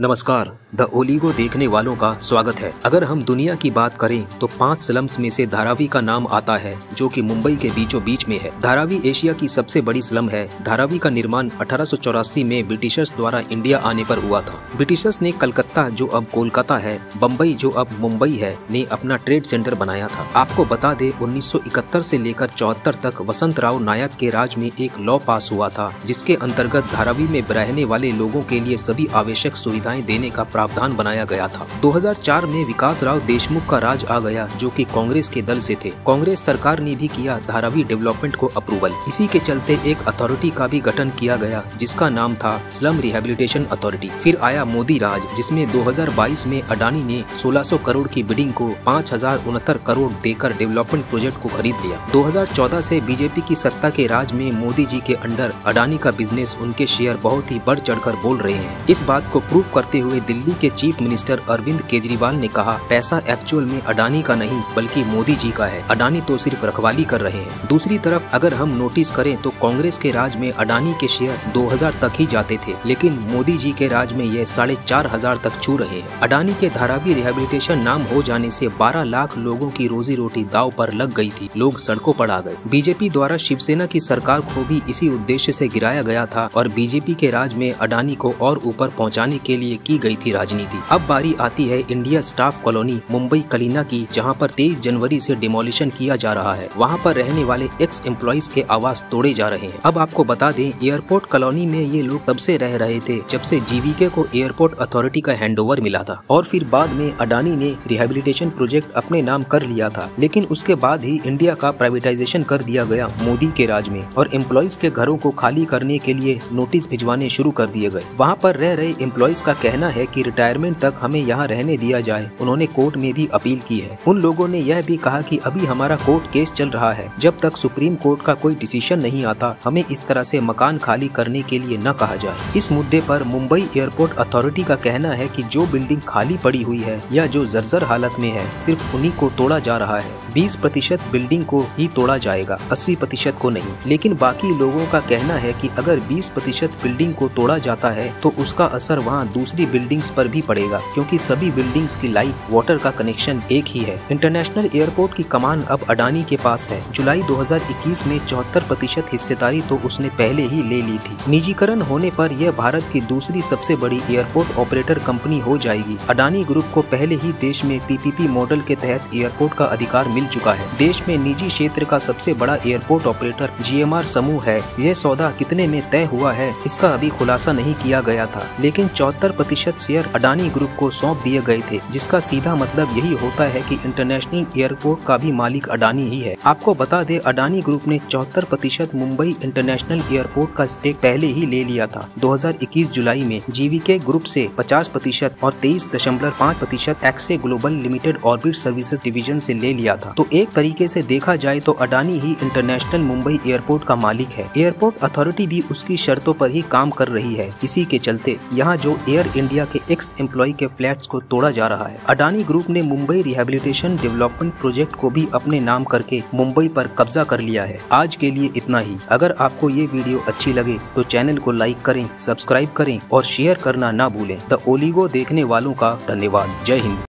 नमस्कार, the oligo देखने वालों का स्वागत है। अगर हम दुनिया की बात करें तो 5 स्लम्स में से धारावी का नाम आता है, जो कि मुंबई के बीचों बीच में है। धारावी एशिया की सबसे बड़ी स्लम है। धारावी का निर्माण 1884 में ब्रिटिशर्स द्वारा इंडिया आने पर हुआ था। ब्रिटिशर्स ने कलकत्ता, जो अब कोलकाता है, बम्बई, जो अब मुंबई है, ने अपना ट्रेड सेंटर बनाया था। आपको बता दे 1971 से लेकर 74 तक वसंत राव नायक के राज में एक लॉ पास हुआ था, जिसके अंतर्गत धारावी में रहने वाले लोगों के लिए सभी आवश्यक सुविधाएं देने का प्रावधान बनाया गया था। 2004 में विकास राव देशमुख का राज आ गया, जो कि कांग्रेस के दल से थे। कांग्रेस सरकार ने भी किया धारावी डेवलपमेंट को अप्रूवल। इसी के चलते एक अथॉरिटी का भी गठन किया गया, जिसका नाम था स्लम रिहेबिलिटेशन अथॉरिटी। फिर आया मोदी राज, जिसमें 2022 में अडानी ने 1600 करोड़ की बिडिंग को 5069 करोड़ देकर डेवलपमेंट प्रोजेक्ट को खरीद लिया। 2014 से बीजेपी की सत्ता के राज में मोदी जी के अंडर अडानी का बिजनेस, उनके शेयर बहुत ही बढ़ चढ़कर बोल रहे हैं। इस बात को प्रूव करते हुए दिल्ली के चीफ मिनिस्टर अरविंद केजरीवाल ने कहा, पैसा एक्चुअल में अडानी का नहीं बल्कि मोदी जी का है। अडानी तो सिर्फ रखवाली कर रहे हैं। दूसरी तरफ अगर हम नोटिस करें तो कांग्रेस के राज में अडानी के शेयर 2000 तक ही जाते थे, लेकिन मोदी जी के राज में यह 4500 तक छू रहे हैं। अडानी के धारावी रिहेबिलिटेशन नाम हो जाने से 12 लाख लोगों की रोजी रोटी दाव पर लग गई थी। लोग सड़कों पर आ गए। बीजेपी द्वारा शिवसेना की सरकार को भी इसी उद्देश्य से गिराया गया था और बीजेपी के राज में अडानी को और ऊपर पहुंचाने के लिए की गई थी राजनीति। अब बारी आती है India staff colony Mumbai Kalina की, जहां पर 23 जनवरी से डिमोलिशन किया जा रहा है। वहां पर रहने वाले एक्स एम्प्लॉइज के आवास तोड़े जा रहे हैं। अब आपको बता दें, एयरपोर्ट कॉलोनी में ये लोग तब से रह रहे थे जब से जीवीके को एयरपोर्ट अथॉरिटी का हैंडओवर मिला था, और फिर बाद में अडानी ने रिहेबिलिटेशन प्रोजेक्ट अपने नाम कर लिया था। लेकिन उसके बाद ही इंडिया का प्राइवेटाइजेशन कर दिया गया मोदी के राज में, और एम्प्लॉइज के घरों को खाली करने के लिए नोटिस भिजवाने शुरू कर दिए गए। वहाँ पर रह रहे एम्प्लॉइज का कहना है कि रिटायरमेंट तक हमें यहाँ रहने दिया जाए। उन्होंने कोर्ट में भी अपील की है। उन लोगों ने यह भी कहा कि अभी हमारा कोर्ट केस चल रहा है, जब तक सुप्रीम कोर्ट का कोई डिसीजन नहीं आता, हमें इस तरह से मकान खाली करने के लिए न कहा जाए। इस मुद्दे पर मुंबई एयरपोर्ट अथॉरिटी का कहना है कि जो बिल्डिंग खाली पड़ी हुई है या जो जर्जर हालत में है, सिर्फ उन्हीं को तोड़ा जा रहा है। 20% बिल्डिंग को ही तोड़ा जाएगा, 80% को नहीं। लेकिन बाकी लोगों का कहना है कि अगर 20% बिल्डिंग को तोड़ा जाता है तो उसका असर वहाँ दूसरी बिल्डिंग्स पर भी पड़ेगा, क्योंकि सभी बिल्डिंग्स की लाइट, वाटर का कनेक्शन एक ही है। इंटरनेशनल एयरपोर्ट की कमान अब अडानी के पास है। जुलाई 2021 में 74% हिस्सेदारी तो उसने पहले ही ले ली थी। निजीकरण होने पर यह भारत की दूसरी सबसे बड़ी एयरपोर्ट ऑपरेटर कंपनी हो जाएगी। अडानी ग्रुप को पहले ही देश में पीपीपी मॉडल के तहत एयरपोर्ट का अधिकार मिल चुका है। देश में निजी क्षेत्र का सबसे बड़ा एयरपोर्ट ऑपरेटर जीएमआर समूह है। यह सौदा कितने में तय हुआ है, इसका अभी खुलासा नहीं किया गया था, लेकिन 74% शेयर अडानी ग्रुप को सौंप दिए गए थे, जिसका सीधा मतलब यही होता है कि इंटरनेशनल एयरपोर्ट का भी मालिक अडानी ही है। आपको बता दे, अडानी ग्रुप ने 74% मुंबई इंटरनेशनल एयरपोर्ट का स्टेक पहले ही ले लिया था। 2021 जुलाई में जीवीके ग्रुप से 50% और 23.5% एक्से global limited orbit services division से ले लिया था। तो एक तरीके से देखा जाए तो अडानी ही इंटरनेशनल मुंबई एयरपोर्ट का मालिक है। एयरपोर्ट अथॉरिटी भी उसकी शर्तों पर ही काम कर रही है। इसी के चलते यहाँ जो एयर इंडिया के एक्स एम्प्लॉय के फ्लैट्स को तोड़ा जा रहा है। अडानी ग्रुप ने मुंबई रिहेबिलिटेशन डेवलपमेंट प्रोजेक्ट को भी अपने नाम करके मुंबई पर कब्जा कर लिया है। आज के लिए इतना ही। अगर आपको ये वीडियो अच्छी लगे तो चैनल को लाइक करें, सब्सक्राइब करें और शेयर करना ना भूलें। द ओलिगो देखने वालों का धन्यवाद। जय हिंद।